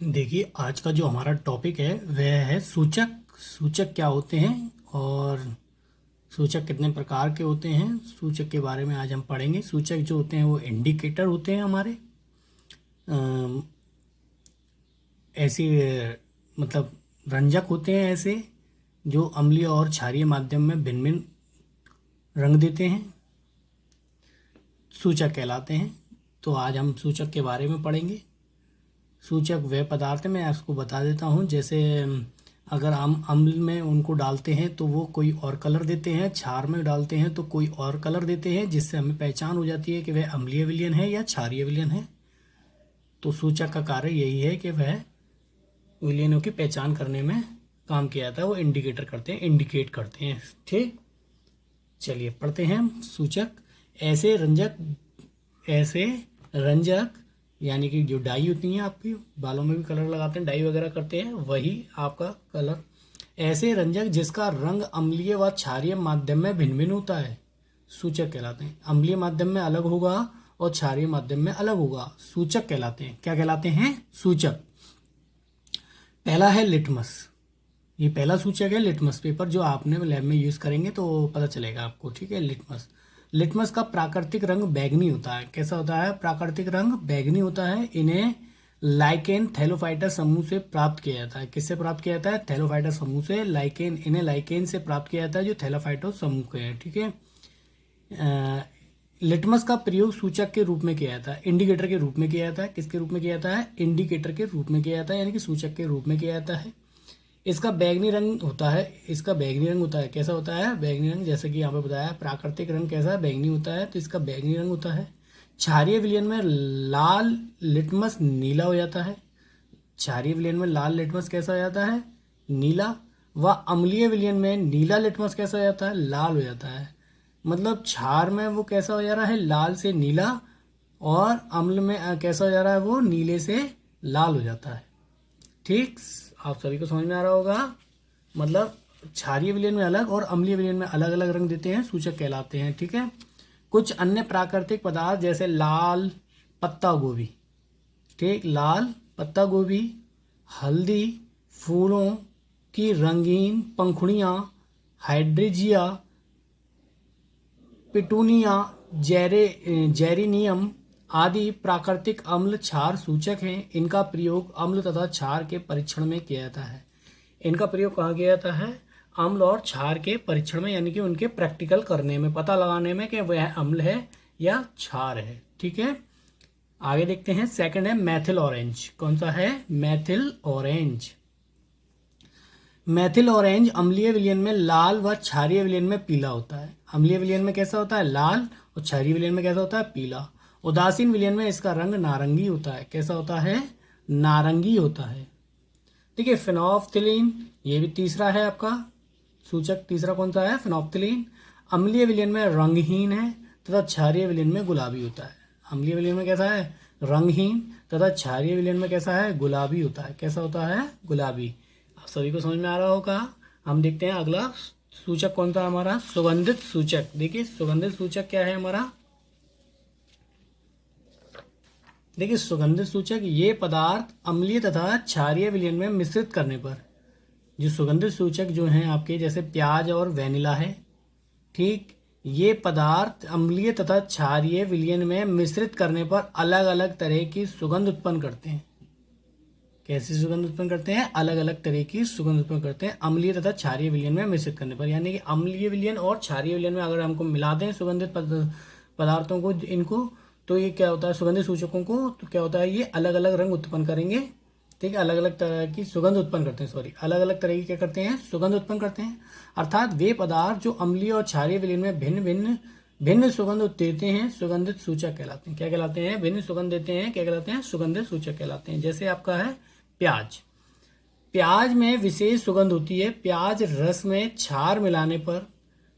देखिए, आज का जो हमारा टॉपिक है वह है सूचक। सूचक क्या होते हैं और सूचक कितने प्रकार के होते हैं, सूचक के बारे में आज हम पढ़ेंगे। सूचक जो होते हैं वो इंडिकेटर होते हैं हमारे। अम, ऐसे मतलब रंजक होते हैं ऐसे जो अम्लीय और क्षारीय माध्यम में भिन्न भिन्न रंग देते हैं, सूचक कहलाते हैं। तो आज हम सूचक के बारे में पढ़ेंगे। सूचक वे पदार्थ मैं आपको बता देता हूँ, जैसे अगर हम अम्ल में उनको डालते हैं तो वो कोई और कलर देते हैं, क्षार में डालते हैं तो कोई और कलर देते हैं, जिससे हमें पहचान हो जाती है कि वह अम्लीय विलयन है या क्षारीय विलयन है। तो सूचक का कार्य यही है कि वह विलयनों की पहचान करने में काम किया जाता है, वो इंडिकेटर करते हैं, इंडिकेट करते हैं। ठीक, चलिए पढ़ते हैं हम सूचक। ऐसे रंजक यानी कि जो डाई होती हैं, आपकी बालों में भी कलर लगाते हैं, डाई वगैरह करते हैं, वही आपका कलर। ऐसे रंजक जिसका रंग अम्लीय व क्षारीय माध्यम में भिन्न भिन्न होता है सूचक कहलाते हैं। अम्लीय माध्यम में अलग होगा और क्षारीय माध्यम में अलग होगा, सूचक कहलाते हैं। क्या कहलाते हैं? सूचक। पहला है लिटमस। ये पहला सूचक है लिटमस पेपर, जो आपने लैब में यूज करेंगे तो पता चलेगा आपको। ठीक है, लिटमस। लिटमस का प्राकृतिक रंग बैगनी होता है। कैसा होता है? प्राकृतिक रंग बैगनी होता है। इन्हें लाइकेन थैलोफाइटा समूह से प्राप्त किया जाता है। किससे प्राप्त किया जाता है? थैलोफाइटा समूह से। लाइकेन, इन्हें लाइकेन से प्राप्त किया जाता है जो थैलोफाइटो समूह के हैं। ठीक है। लिटमस का प्रयोग सूचक के रूप में किया जाता है, इंडिकेटर के रूप में किया जाता है। किसके रूप में किया जाता है? इंडिकेटर के रूप में किया जाता है, यानी कि सूचक के रूप में किया जाता है। इसका बैगनी रंग होता है। इसका बैगनी रंग होता है। कैसा होता है? बैगनी रंग। जैसे कि यहाँ पे बताया, प्राकृतिक रंग कैसा है? बैगनी होता है, तो इसका बैगनी रंग होता है। क्षारीय विलयन में लाल लिटमस नीला हो जाता है। क्षारीय विलयन में लाल लिटमस कैसा हो जाता है? नीला। व अम्लीय विलयन में नीला लिटमस कैसा हो जाता है? लाल हो जाता है। मतलब क्षार में वो कैसा हो जा रहा है? लाल से नीला। और अम्ल में कैसा हो जा रहा है? वो नीले से लाल हो जाता है। ठीक, आप सभी को समझ में आ रहा होगा। मतलब क्षारीय विलयन में अलग और अम्लीय विलयन में अलग अलग रंग देते हैं, सूचक कहलाते हैं। ठीक है। कुछ अन्य प्राकृतिक पदार्थ जैसे लाल पत्ता गोभी, ठीक, लाल पत्ता गोभी, हल्दी, फूलों की रंगीन पंखुड़ियाँ, हाइड्रेजिया, पिटूनिया, जेरेनियम आदि प्राकृतिक अम्ल क्षार सूचक हैं। इनका प्रयोग अम्ल तथा क्षार के परीक्षण में किया जाता है। इनका प्रयोग कहाँ किया जाता है? अम्ल और क्षार के परीक्षण में, यानी कि उनके प्रैक्टिकल करने में, पता लगाने में कि वह अम्ल है या क्षार है। ठीक है, आगे देखते हैं। सेकंड है मैथिल ऑरेंज। कौन सा है? मैथिल ऑरेंज। मैथिल ऑरेंज अम्लीय विलयन में लाल व क्षारीय विलयन में पीला होता है। अम्लीय विलयन में कैसा होता है? लाल, और क्षारीय विलयन में कैसा होता है? पीला। उदासीन विलयन में इसका रंग नारंगी होता है। कैसा होता है? नारंगी होता है। ठीक है। फिनोफ्थिलीन, ये भी तीसरा है आपका सूचक। तीसरा कौन सा है? फिनोफ्थिलीन। अम्लीय विलयन में रंगहीन है तथा क्षारीय विलयन में गुलाबी होता है। अम्लीय विलयन में कैसा है? रंगहीन, तथा क्षारीय विलयन में कैसा है? गुलाबी होता है। कैसा होता है? गुलाबी। आप सभी को समझ में आ रहा होगा। हम देखते हैं अगला सूचक कौन सा हमारा? सुगंधित सूचक। देखिए, सुगंधित सूचक क्या है हमारा? देखिए, सुगंधित सूचक ये पदार्थ अम्लीय तथा क्षारीय विलयन में मिश्रित करने पर, जो सुगंधित सूचक जो हैं आपके, जैसे प्याज और वेनिला है, ठीक, ये पदार्थ अम्लीय तथा क्षारीय विलयन में मिश्रित करने पर अलग अलग तरह की सुगंध उत्पन्न करते हैं। कैसी सुगंध उत्पन्न करते हैं? अलग अलग तरह की सुगंध उत्पन्न करते हैं अम्लीय तथा क्षारीय विलयन में मिश्रित करने पर। यानी कि अम्लीय विलयन और क्षारीय विलयन में अगर हमको मिला दें सुगंधित पदार्थों को, इनको, तो ये क्या होता है? सुगंधित सूचकों को, तो क्या होता है? ये अलग अलग रंग उत्पन्न करेंगे। ठीक है, अलग अलग तरह की सुगंध उत्पन्न करते हैं। सॉरी, अलग अलग तरह की क्या करते हैं? सुगंध उत्पन्न करते हैं। अर्थात वे पदार्थ जो अम्लीय और क्षारीय विलयन में भिन्न सुगंध देते हैं, सुगंधित सूचक कहलाते हैं। क्या कहलाते हैं? भिन्न सुगंध देते हैं, क्या कहलाते हैं? सुगंधित सूचक कहलाते हैं। जैसे आपका है प्याज। प्याज में विशेष सुगंध होती है। प्याज रस में क्षार मिलाने पर,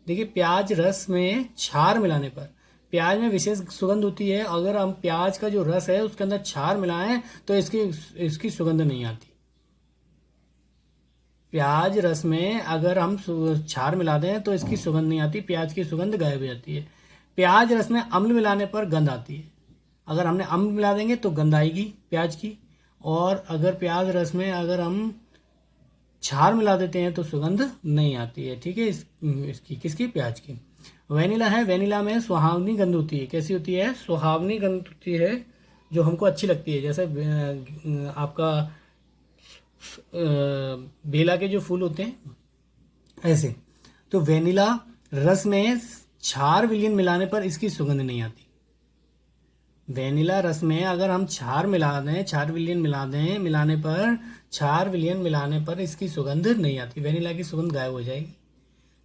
देखिए, प्याज रस में क्षार मिलाने पर प्याज में विशेष सुगंध होती है। अगर हम प्याज का जो रस है उसके अंदर क्षार मिलाएं तो इसकी सुगंध नहीं आती। प्याज रस में अगर हम क्षार मिला दें तो इसकी सुगंध नहीं आती, प्याज की सुगंध गायब हो जाती है। प्याज रस में अम्ल मिलाने पर गंध आती है। अगर हमने अम्ल मिला देंगे तो गंध आएगी प्याज की। और अगर प्याज रस में अगर हम क्षार मिला देते हैं तो सुगंध नहीं आती है। ठीक है, इसकी किसकी, प्याज की। वेनिला है, वेनिला में सुहावनी गंध होती है। कैसी होती है, सुहावनी गंध होती है, जो हमको अच्छी लगती है। जैसे आपका बेला के जो फूल होते हैं ऐसे। तो वेनिला रस में क्षार विलयन मिलाने पर इसकी सुगंध नहीं आती। वेनिला रस में अगर हम क्षार मिला दें, क्षार विलयन मिलाने पर इसकी सुगंध नहीं आती, वेनिला की सुगंध गायब हो जाएगी।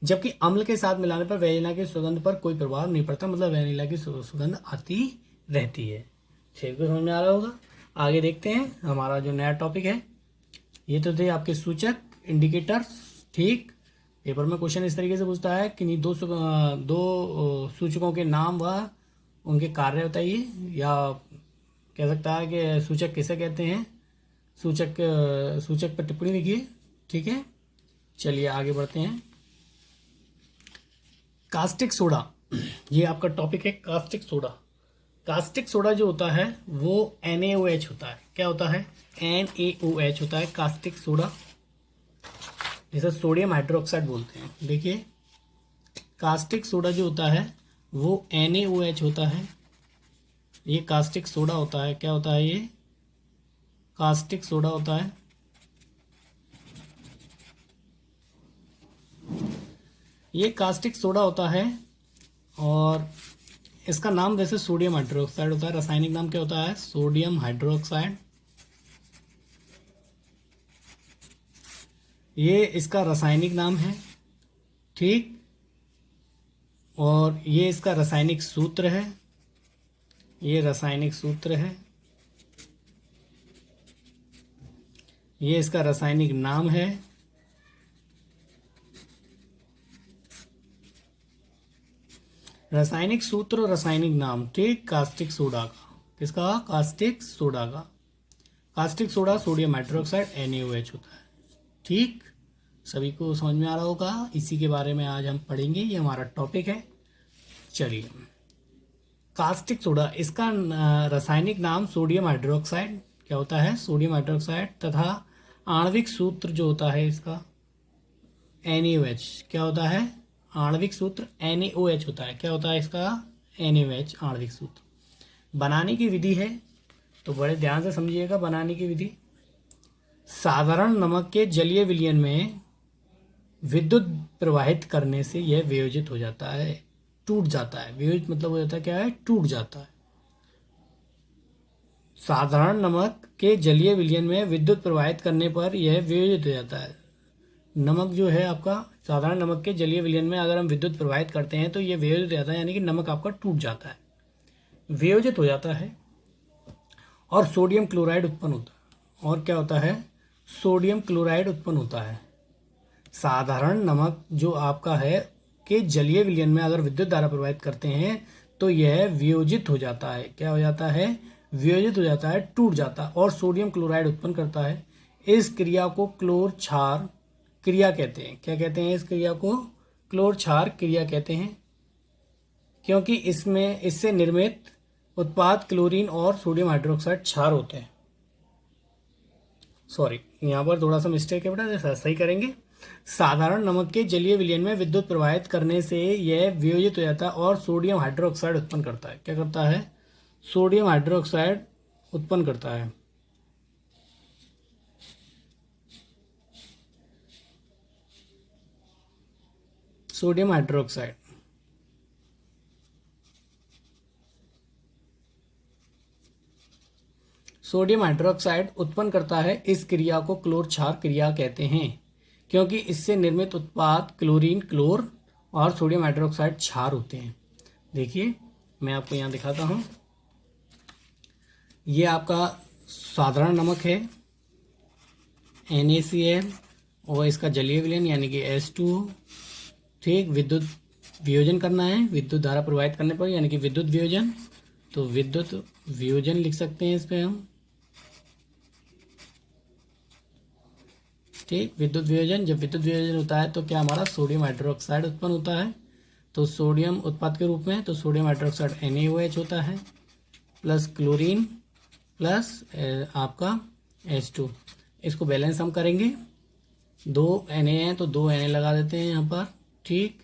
जबकि अम्ल के साथ मिलाने पर वेनिला की सुगंध पर कोई प्रभाव नहीं पड़ता, मतलब वेनिला की सुगंध आती रहती है। ठीक है, समझ में आ रहा होगा। आगे देखते हैं हमारा जो नया टॉपिक है। ये तो थे आपके सूचक, इंडिकेटर्स। ठीक, पेपर में क्वेश्चन इस तरीके से पूछता है कि दो सूचकों के नाम व उनके कार्य बताइए, या कह सकता है कि सूचक किसे कहते हैं, सूचक पर टिप्पणी लिखिए। ठीक है, चलिए आगे बढ़ते हैं। कास्टिक सोडा, ये आपका टॉपिक है, कास्टिक सोडा। कास्टिक सोडा जो होता है वो NaOH होता है। क्या होता है, NaOH होता है कास्टिक सोडा, जिसे सोडियम हाइड्रोक्साइड बोलते हैं। देखिए, कास्टिक सोडा जो होता है वो NaOH होता है। ये कास्टिक सोडा होता है। क्या होता है, ये कास्टिक सोडा होता है। ये कास्टिक सोडा होता है और इसका नाम वैसे सोडियम हाइड्रोक्साइड होता है। रासायनिक नाम क्या होता है, सोडियम हाइड्रोक्साइड। ये इसका रासायनिक नाम है। ठीक, और ये इसका रासायनिक सूत्र है। ये रासायनिक सूत्र है। ये इसका रासायनिक नाम है। रासायनिक सूत्र और रासायनिक नाम। ठीक, कास्टिक सोडा का, किसका, कास्टिक सोडा का। Caustic soda sodium hydroxide NaOH होता है। ठीक, सभी को समझ में आ रहा होगा। इसी के बारे में आज हम पढ़ेंगे, ये हमारा टॉपिक है। चलिए, कास्टिक सोडा, इसका रासायनिक नाम सोडियम हाइड्रोक्साइड क्या होता है, सोडियम हाइड्रोक्साइड, तथा आणविक सूत्र जो होता है इसका NaOH। क्या होता है, आणविक सूत्र NaOH होता है। क्या होता है इसका, NaOH आणविक सूत्र। बनाने की विधि है, तो बड़े ध्यान से समझिएगा बनाने की विधि। साधारण नमक के जलीय विलयन में विद्युत प्रवाहित करने से यह वियोजित हो जाता है, टूट जाता है। वियोजित मतलब हो जाता है क्या है, टूट जाता है। साधारण नमक के जलीय विलयन में विद्युत प्रवाहित करने पर यह वियोजित हो जाता है। नमक जो है आपका, साधारण नमक के जलीय विलयन में अगर हम विद्युत प्रवाहित करते हैं तो यह वियोजित हो जाता है, यानी कि नमक आपका टूट जाता है, वियोजित हो जाता है, और सोडियम क्लोराइड उत्पन्न होता है। और क्या होता है, सोडियम क्लोराइड उत्पन्न होता है। साधारण नमक जो आपका है के जलीय विलयन में अगर विद्युत धारा प्रवाहित करते हैं तो यह वियोजित हो जाता है। क्या हो जाता है, वियोजित हो जाता है, टूट जाता है, और सोडियम क्लोराइड उत्पन्न करता है। इस क्रिया को क्लोर क्षार क्रिया कहते हैं। क्या कहते हैं, इस क्रिया को क्लोर क्षार क्रिया कहते हैं, क्योंकि इससे निर्मित उत्पाद क्लोरीन और सोडियम हाइड्रोक्साइड क्षार होते हैं। सॉरी, यहाँ पर थोड़ा सा मिस्टेक है बेटा, जैसा सही करेंगे। साधारण नमक के जलीय विलयन में विद्युत प्रवाहित करने से यह वियोजित हो जाता है और सोडियम हाइड्रोक्साइड उत्पन्न करता है। क्या करता है, सोडियम हाइड्रोक्साइड उत्पन्न करता है। सोडियम हाइड्रोक्साइड, सोडियम हाइड्रोक्साइड उत्पन्न करता है। इस क्रिया को क्लोर क्षार क्रिया कहते हैं, क्योंकि इससे निर्मित उत्पाद क्लोरीन, क्लोर और सोडियम हाइड्रोक्साइड क्षार होते हैं। देखिए, मैं आपको यहाँ दिखाता हूँ। ये आपका साधारण नमक है NaCl, और इसका जलीय विलयन यानी कि H2O। ठीक, विद्युत वियोजन करना है, विद्युत धारा प्रवाहित करने पर, यानी कि विद्युत वियोजन। तो विद्युत वियोजन लिख सकते हैं इस पे हम। ठीक, विद्युत वियोजन, जब विद्युत वियोजन होता है तो क्या हमारा सोडियम हाइड्रोक्साइड उत्पन्न होता है। तो सोडियम उत्पाद के रूप में, तो सोडियम हाइड्रोक्साइड NaOH होता है, प्लस क्लोरीन, प्लस आपका H2। इसको बैलेंस हम करेंगे, 2 Na हैं तो 2 Na लगा देते हैं यहाँ पर। ठीक,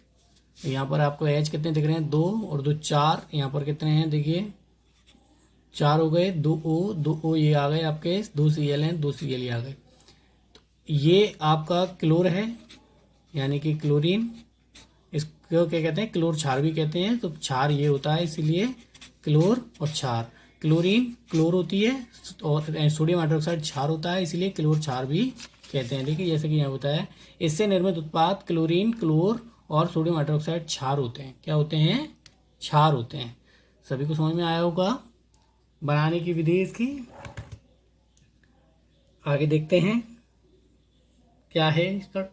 यहाँ पर आपको H कितने दिख रहे हैं, 2 और 2 4। यहाँ पर कितने हैं देखिए, 4 हो गए, 2O ये आ गए आपके, 2 Cl हैं, 2 Cl ये आ गए। तो ये आपका क्लोर है, यानी कि क्लोरीन। इसको क्या कहते हैं, क्लोर क्षार भी कहते हैं। तो क्षार ये होता है, इसीलिए क्लोर और क्षार। क्लोरीन क्लोर होती है और सोडियम हाइड्रोक्साइड क्षार होता है, इसीलिए क्लोर क्षार भी कहते हैं। देखिए जैसे कि यहाँ होता है, इससे निर्मित उत्पाद क्लोरीन, क्लोर और सोडियम हाइड्रोक्साइड क्षार होते हैं। क्या होते हैं, क्षार होते हैं। सभी को समझ में आया होगा बनाने की विधि इसकी। आगे देखते हैं क्या है इसका,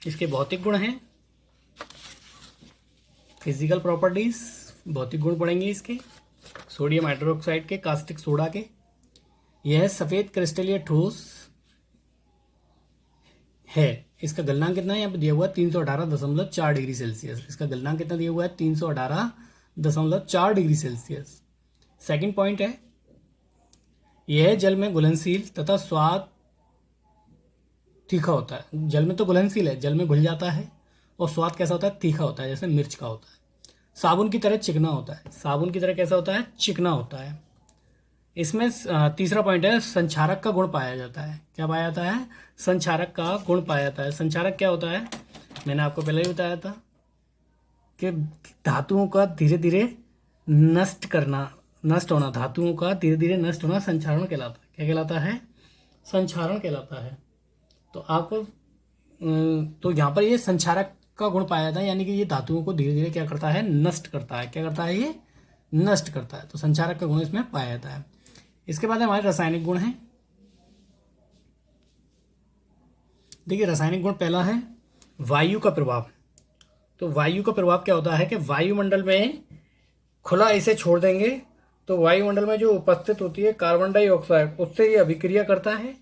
इसके भौतिक गुण हैं, फिजिकल प्रॉपर्टीज, भौतिक गुण पढ़ेंगे इसके सोडियम हाइड्रोक्साइड के, कास्टिक सोडा के। यह सफेद क्रिस्टलीय ठोस है। इसका गलनांक कितना है, यहाँ पे दिया हुआ है 318.4 डिग्री सेल्सियस। इसका गलनांक कितना दिया हुआ है, 318.4 डिग्री सेल्सियस। सेकंड पॉइंट है, यह जल में घुलनशील तथा स्वाद तीखा होता है। जल में तो घुलनशील है, जल में घुल जाता है, और स्वाद कैसा होता है, तीखा होता है, जैसे मिर्च का होता है। साबुन की तरह चिकना होता है। साबुन की तरह कैसा होता है, चिकना होता है। इसमें तीसरा पॉइंट है, संक्षारक का गुण पाया जाता है। क्या पाया जाता है, संक्षारक का गुण पाया जाता है। संक्षारक क्या होता है, मैंने आपको पहले ही बताया था कि धातुओं का धीरे धीरे नष्ट होना, धातुओं का धीरे धीरे नष्ट होना संक्षारण कहलाता है। क्या कहलाता है, संक्षारण कहलाता है। तो आपको तो यहाँ पर ये संक्षारक का गुण पाया जाता है, यानी कि ये धातुओं को धीरे धीरे क्या करता है, नष्ट करता है। क्या करता है, ये नष्ट करता है। तो संक्षारक का गुण इसमें पाया जाता है। इसके बाद हमारे रासायनिक गुण हैं। देखिए रासायनिक गुण पहला है वायु का प्रभाव। तो वायु का प्रभाव क्या होता है कि वायुमंडल में खुला इसे छोड़ देंगे तो वायुमंडल में जो उपस्थित होती है कार्बन डाइऑक्साइड, उससे ये अभिक्रिया करता है,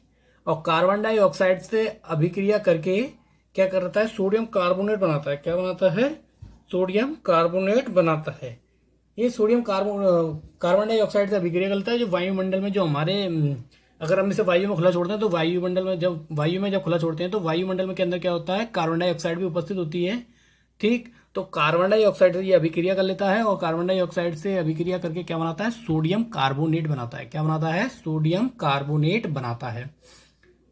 और कार्बन डाइऑक्साइड से अभिक्रिया करके क्या करता है, सोडियम कार्बोनेट बनाता है। क्या बनाता है, सोडियम कार्बोनेट बनाता है। ये सोडियम कार्बन डाइऑक्साइड से अभिक्रिया करता है, जो वायुमंडल में जो हमारे, अगर हम इसे वायु में खुला छोड़ते हैं तो वायुमंडल में जब खुला छोड़ते हैं तो वायुमंडल में के अंदर क्या होता है, कार्बन डाइऑक्साइड भी उपस्थित होती है। ठीक, तो कार्बन डाइऑक्साइड से ये अभिक्रिया कर लेता है, और कार्बन डाइऑक्साइड से अभिक्रिया करके क्या बनाता है, सोडियम कार्बोनेट बनाता है। क्या बनाता है, सोडियम कार्बोनेट बनाता है।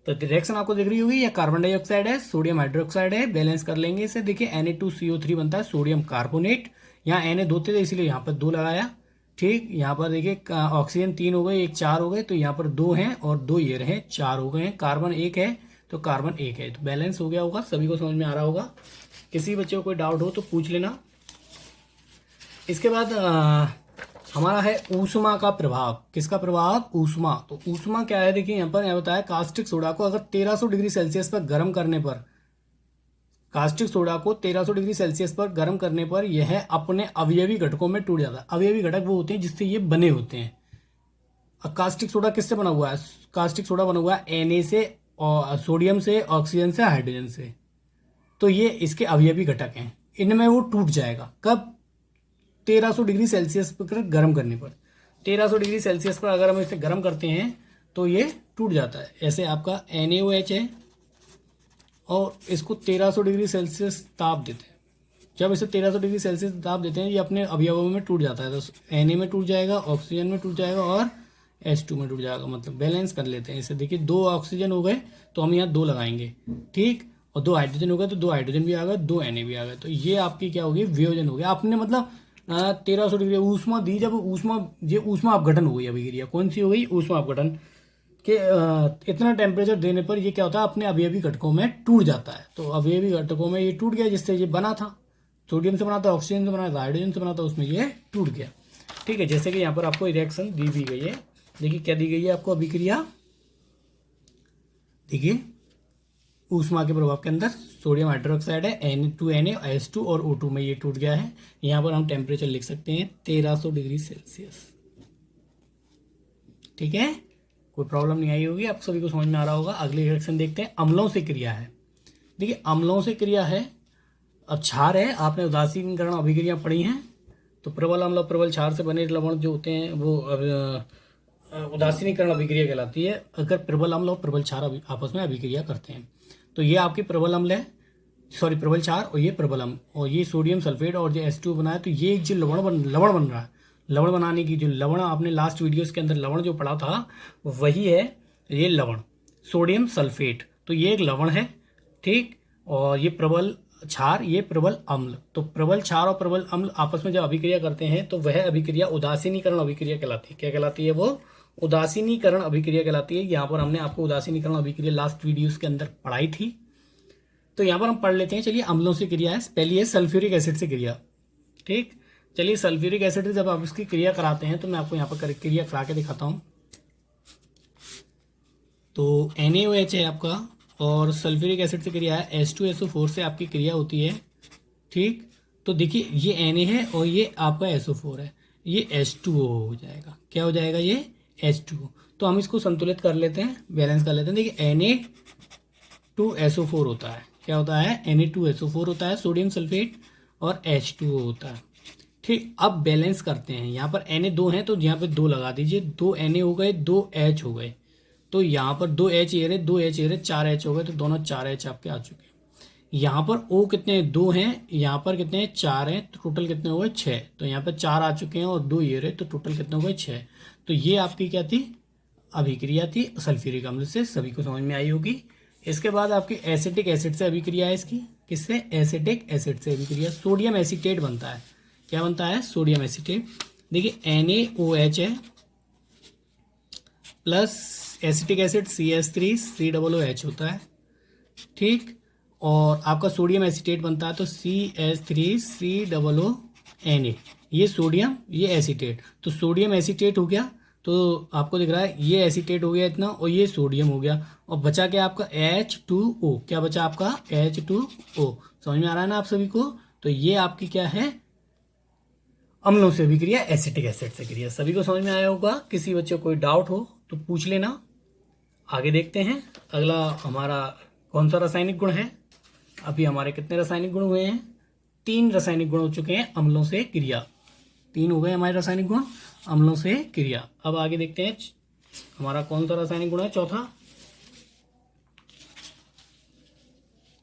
तो रिएक्शन आपको दिख रही होगी, ये कार्बन डाइऑक्साइड है, सोडियम हाइड्रोक्साइड है, बैलेंस कर लेंगे इसे। देखिए Na2CO3 बनता है सोडियम कार्बोनेट। यहाँ Na 2 थे इसलिए यहाँ पर 2 लगाया। ठीक, यहाँ पर देखिए ऑक्सीजन 3 हो गए, 1 4 हो गए, तो यहाँ पर 2 हैं और 2 ये रहे, 4 हो गए हैं। कार्बन 1 है तो कार्बन 1 है, तो बैलेंस हो गया होगा। सभी को समझ में आ रहा होगा। किसी बच्चे को कोई डाउट हो तो पूछ लेना। इसके बाद हमारा है ऊष्मा का प्रभाव। किसका प्रभाव, ऊष्मा। तो ऊष्मा क्या है, देखिए यहाँ पर बताया कास्टिक सोडा को अगर 1300 डिग्री सेल्सियस पर गर्म करने पर, कास्टिक सोडा को 1300 डिग्री सेल्सियस पर गर्म करने पर यह अपने अवयवी घटकों में टूट जाता है। अवयवी घटक वो होते हैं जिससे ये बने होते हैं। कास्टिक सोडा किससे बना हुआ है, कास्टिक सोडा बना हुआ है Na से, और सोडियम से, ऑक्सीजन से, हाइड्रोजन से। तो ये इसके अवयवी घटक हैं, इनमें वो टूट जाएगा। कब, 1300 डिग्री सेल्सियस पर गर्म करने पर। 1300 डिग्री सेल्सियस पर अगर हम इसे गर्म करते हैं तो ये टूट जाता है। ऐसे आपका NaOH है, और इसको 1300 डिग्री सेल्सियस ताप देते हैं। जब इसे 1300 डिग्री सेल्सियस ताप देते हैं, ये अपने अवयवों में टूट जाता है। तो Na में टूट जाएगा, ऑक्सीजन में टूट जाएगा, और H2 में टूट जाएगा। मतलब बैलेंस कर लेते हैं इसे। देखिए 2 ऑक्सीजन हो गए तो हम यहाँ 2 लगाएंगे। ठीक, और 2 हाइड्रोजन हो गए तो 2 हाइड्रोजन भी आ गए, 2 Na भी आ गए। तो ये आपकी क्या होगी, वियोजन हो गया। आपने मतलब 1300 डिग्री ऊष्मा दी, जब ऊष्मा अपघटन हो गई अभिक्रिया। कौन सी हो गई, ऊष्मा अपघटन के। इतना टेम्परेचर देने पर ये क्या होता है, अपने अवयवी घटकों में टूट जाता है। तो अवयवी घटकों में ये टूट गया, जिससे ये बना था, सोडियम से बना था, ऑक्सीजन से बना था, हाइड्रोजन से बना था, उसमें ये टूट गया। ठीक है, जैसे कि यहाँ पर आपको रिएक्शन दी भी गई है। देखिए क्या दी गई है आपको अभिक्रिया, देखिए ऊष्मा के प्रभाव के अंदर सोडियम हाइड्रोक्साइड है, Na2Na, H2 और O2 में ये टूट गया है। यहाँ पर हम टेम्परेचर लिख सकते हैं 1300 डिग्री सेल्सियस। ठीक है, कोई प्रॉब्लम नहीं आई होगी, आप सभी को समझ में आ रहा होगा। अगली रिएक्शन देखते हैं, अम्लों से क्रिया है। देखिए अम्लों से क्रिया है, अब क्षार है, आपने उदासीनीकरण अभिक्रिया पढ़ी हैं। तो प्रबल अम्ल और प्रबल क्षार से बने लवण जो होते हैं वो उदासीनीकरण अभिक्रिया कहलाती है, अगर प्रबल अम्ल और प्रबल क्षार आपस में अभिक्रिया करते हैं। तो ये आपकी प्रबल अम्ल है, सॉरी प्रबल क्षार, और ये प्रबल अम्ल, और ये सोडियम सल्फेट और जो H2O बना है। तो ये जो लवण बन रहा है, लवण बनाने की जो लवण आपने लास्ट वीडियोस के अंदर लवण जो पढ़ा था वही है ये लवण सोडियम सल्फेट। तो ये एक लवण है, ठीक, और ये प्रबल क्षार, ये प्रबल अम्ल। तो प्रबल क्षार और प्रबल अम्ल आपस में जब अभिक्रिया करते हैं तो वह अभिक्रिया उदासीनीकरण अभिक्रिया कहलाती है। क्या कहलाती है वो? उदासीनीकरण अभिक्रिया कहलाती है। यहाँ पर हमने आपको उदासीनीकरण अभिक्रिया लास्ट वीडियोस के अंदर पढ़ाई थी। तो यहाँ पर हम पढ़ लेते हैं। चलिए, अम्लों से क्रिया है। पहली है सल्फ्यूरिक एसिड से क्रिया, ठीक। चलिए, सल्फ्यूरिक एसिड से जब आप इसकी क्रिया कराते हैं तो मैं आपको यहाँ पर क्रिया करा के दिखाता हूँ। तो NaOH है आपका, और सल्फ्यूरिक एसिड से क्रिया है H2SO4 से आपकी क्रिया होती है, ठीक। तो देखिए, ये Na है और ये आपका SO4 है, ये H2O हो जाएगा। क्या हो जाएगा? ये H2O। तो हम इसको संतुलित कर लेते हैं, बैलेंस कर लेते हैं। देखिए, Na2SO4 होता है। क्या होता है? Na2SO4 होता है, सोडियम सल्फेट, और H2O होता है, ठीक। अब बैलेंस करते हैं। यहाँ पर Na 2 है तो यहाँ पे 2 लगा दीजिए। 2 Na हो गए, 2 H हो गए, तो यहाँ पर 2 H ये रहे, 2 H ये रहे, 4 H हो गए, तो दोनों 4 H आपके आ चुके हैं। यहाँ पर O कितने? 2 हैं, यहाँ पर कितने हैं? 4 हैं, तो टोटल कितने हो गए? 6। तो यहाँ पर 4 आ चुके हैं और 2 ये रहे, तो टोटल कितने हो गए? 6। तो ये आपकी क्या थी? अभिक्रिया थी सल्फ्यूरिक अम्ल से। सभी को समझ में आई होगी। इसके बाद आपकी एसिटिक एसिड से अभिक्रिया है इसकी। किससे? एसिटिक एसिड से अभिक्रिया। सोडियम एसीटेट बनता है। क्या बनता है? Sodium acetate. देखिए, NaOH है प्लस एसिटिक एसिड CH3COOH होता है, ठीक। और आपका सोडियम एसीटेट बनता है तो CH3COONA। ये सोडियम, ये एसीटेट, तो सोडियम एसीटेट हो गया। तो आपको दिख रहा है ये एसीटेट हो गया इतना, और ये सोडियम हो गया, और बचा क्या आपका? H2O। क्या बचा आपका? H2O। समझ में आ रहा है ना आप सभी को? तो ये आपकी क्या है? अम्लों से अभिक्रिया, एसिटिक एसिड से क्रिया। सभी को समझ में आया होगा। किसी बच्चे को कोई डाउट हो तो पूछ लेना। आगे देखते हैं। अगला हमारा कौन सा रासायनिक गुण है? अभी हमारे कितने रासायनिक गुण हुए हैं? 3 रासायनिक गुण हो चुके हैं अम्लों से क्रिया। 3 हो गए हमारे रासायनिक गुण अम्लों से क्रिया। अब आगे देखते हैं हमारा कौन सा रासायनिक गुण है? चौथा,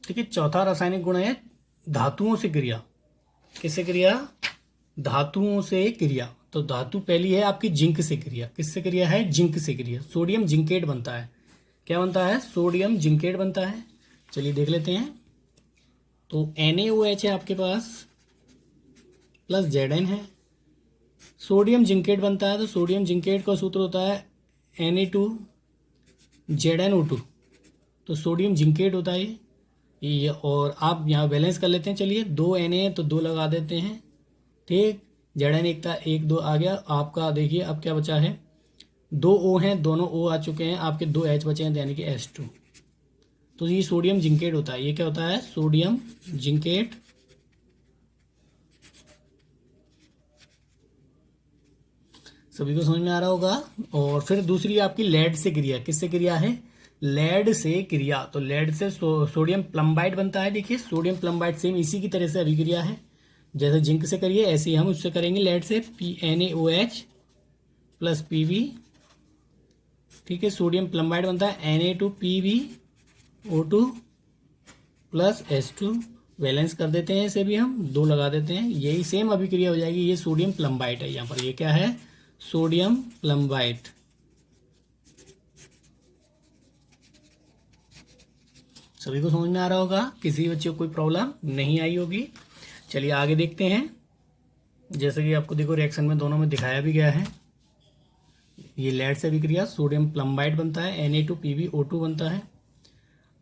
ठीक है। चौथा रासायनिक गुण है धातुओं से क्रिया। किससे क्रिया? धातुओं से क्रिया। तो धातु पहली है आपकी जिंक से क्रिया। किससे क्रिया है? जिंक से क्रिया। सोडियम जिंकेट बनता है। क्या बनता है? सोडियम जिंकेट बनता है। चलिए देख लेते हैं। तो NaOH है आपके पास प्लस Zn है, सोडियम जिंकेट बनता है। तो सोडियम जिंकेट का सूत्र होता है Na2ZnO2। तो सोडियम जिंकेट होता है ये। और आप यहाँ बैलेंस कर लेते हैं। चलिए, 2 Na है तो 2 लगा देते हैं, ठीक। Zn एक था, 1 2 आ गया आपका। देखिए अब क्या बचा है? 2 O हैं, दोनों O आ चुके हैं आपके, 2 H बचे हैं, यानी कि H2। तो ये सोडियम जिंकेट होता है। ये क्या होता है? Sodium zincate. सभी को समझ में आ रहा होगा। और फिर दूसरी आपकी लेड से क्रिया। किससे क्रिया है? लेड से क्रिया। तो लेड से सोडियम प्लम्बाइड बनता है। देखिए, सोडियम प्लम्बाइड सेम इसी की तरह से अभिक्रिया है। जैसे जिंक से करिए ऐसे ही हम उससे करेंगे लेड से। NaOH प्लस Pb, ठीक है। सोडियम प्लम्बाइड बनता है Na2PbO2 प्लस H2। बैलेंस कर देते हैं इसे भी हम, 2 लगा देते हैं, यही सेम अभिक्रिया हो जाएगी। ये सोडियम प्लम्बाइट है यहाँ पर। ये क्या है? सोडियम प्लम्बाइट। सभी को समझ में आ रहा होगा। किसी बच्चे को कोई प्रॉब्लम नहीं आई होगी। चलिए आगे देखते हैं। जैसे कि आपको देखो रिएक्शन में दोनों में दिखाया भी गया है। ये लेड से अभिक्रिया, सोडियम प्लम्बाइट बनता है, Na2PbO2 बनता है।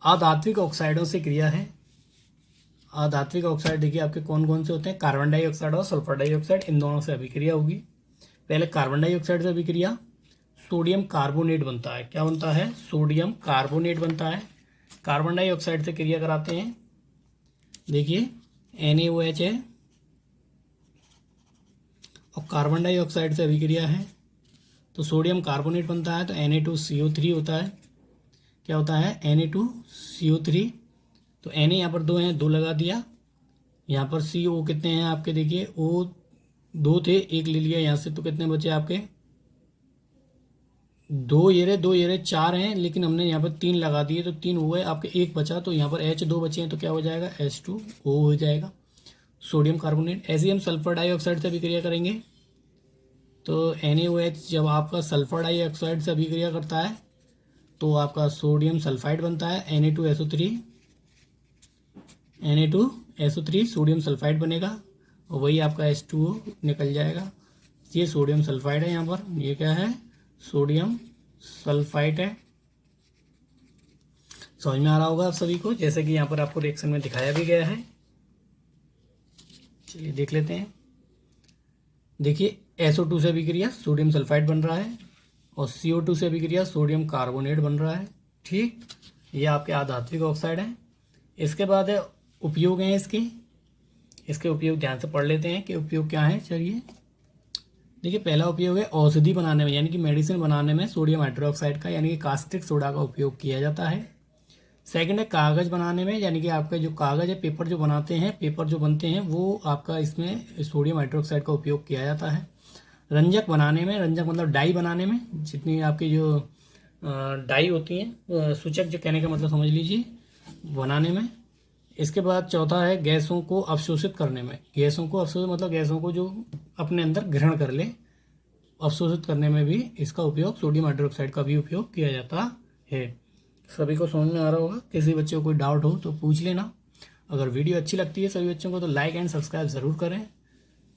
अधात्विक ऑक्साइडों से क्रिया है। अधात्विक ऑक्साइड देखिए आपके कौन कौन से होते हैं? कार्बन डाइऑक्साइड और सल्फर डाइऑक्साइड, इन दोनों से अभिक्रिया होगी। पहले कार्बन डाइऑक्साइड से अभिक्रिया, सोडियम कार्बोनेट बनता है। क्या बनता है? सोडियम कार्बोनेट बनता है। कार्बन डाइऑक्साइड से क्रिया कराते हैं। देखिए, NaOH है और कार्बन डाइऑक्साइड से अभिक्रिया है तो सोडियम कार्बोनेट बनता है। तो Na2CO3 होता है। क्या होता है? Na2CO3। तो Na यहाँ पर 2 हैं, 2 लगा दिया। यहाँ पर CO कितने हैं आपके? देखिए, O 2 थे, एक ले लिया यहाँ से, तो कितने बचे आपके? 2 ये रहे 4 हैं, लेकिन हमने यहाँ पर 3 लगा दिए तो 3 हुए आपके, एक बचा, तो यहाँ पर H2 बचे हैं तो क्या हो जाएगा? H2O हो जाएगा, सोडियम कार्बोनेट। ऐसे ही हम सल्फर डाइऑक्साइड से अभिक्रिया करेंगे, तो NaOH जब आपका सल्फर डाइऑक्साइड से अभिक्रिया करता है तो आपका सोडियम सल्फाइड बनता है, Na2SO3 सोडियम सल्फाइड बनेगा, और वही आपका H2O निकल जाएगा। ये सोडियम सल्फाइड है यहाँ पर, ये क्या है? सोडियम सल्फाइड है। समझ में आ रहा होगा आप सभी को, जैसे कि यहाँ पर आपको रिएक्शन में दिखाया भी गया है। चलिए देख लेते हैं। देखिए SO2 से अभिक्रिया सोडियम सल्फाइड बन रहा है, और CO2 से अभिक्रिया सोडियम कार्बोनेट बन रहा है। ठीक, ये आपके आधात्विक ऑक्साइड हैं। इसके बाद है उपयोग हैं इसके उपयोग ध्यान से पढ़ लेते हैं कि उपयोग क्या है। चलिए देखिए, पहला उपयोग है औषधि बनाने में, यानी कि मेडिसिन बनाने में सोडियम हाइड्रोक्साइड का यानी कि कास्टिक सोडा का उपयोग किया जाता है। सेकंड है कागज़ बनाने में, यानी कि आपका जो कागज़ है, पेपर जो बनाते हैं, पेपर जो बनते हैं, वो आपका इसमें सोडियम हाइड्रोक्साइड का उपयोग किया जाता है। रंजक बनाने में, रंजक मतलब डाई बनाने में, जितनी आपकी जो डाई होती हैं, सूचक जो कहने का मतलब समझ लीजिए, बनाने में। इसके बाद चौथा है गैसों को अवशोषित करने में। गैसों को अवशोषित मतलब गैसों को जो अपने अंदर ग्रहण कर ले, अवशोषित करने में भी इसका उपयोग, सोडियम हाइड्रोक्साइड का भी उपयोग किया जाता है। सभी को समझ में आ रहा होगा। किसी बच्चे को कोई डाउट हो तो पूछ लेना। अगर वीडियो अच्छी लगती है सभी बच्चों को तो लाइक एंड सब्सक्राइब ज़रूर करें।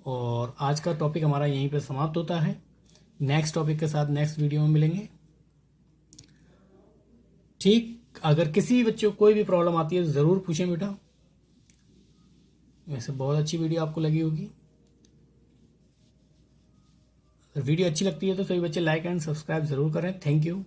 और आज का टॉपिक हमारा यहीं पे समाप्त होता है। नेक्स्ट टॉपिक के साथ नेक्स्ट वीडियो में मिलेंगे। ठीक, अगर किसी बच्चे को कोई भी प्रॉब्लम आती है तो ज़रूर पूछें बेटा। वैसे बहुत अच्छी वीडियो आपको लगी होगी। अगर वीडियो अच्छी लगती है तो सभी बच्चे लाइक एंड सब्सक्राइब ज़रूर करें। Thank you.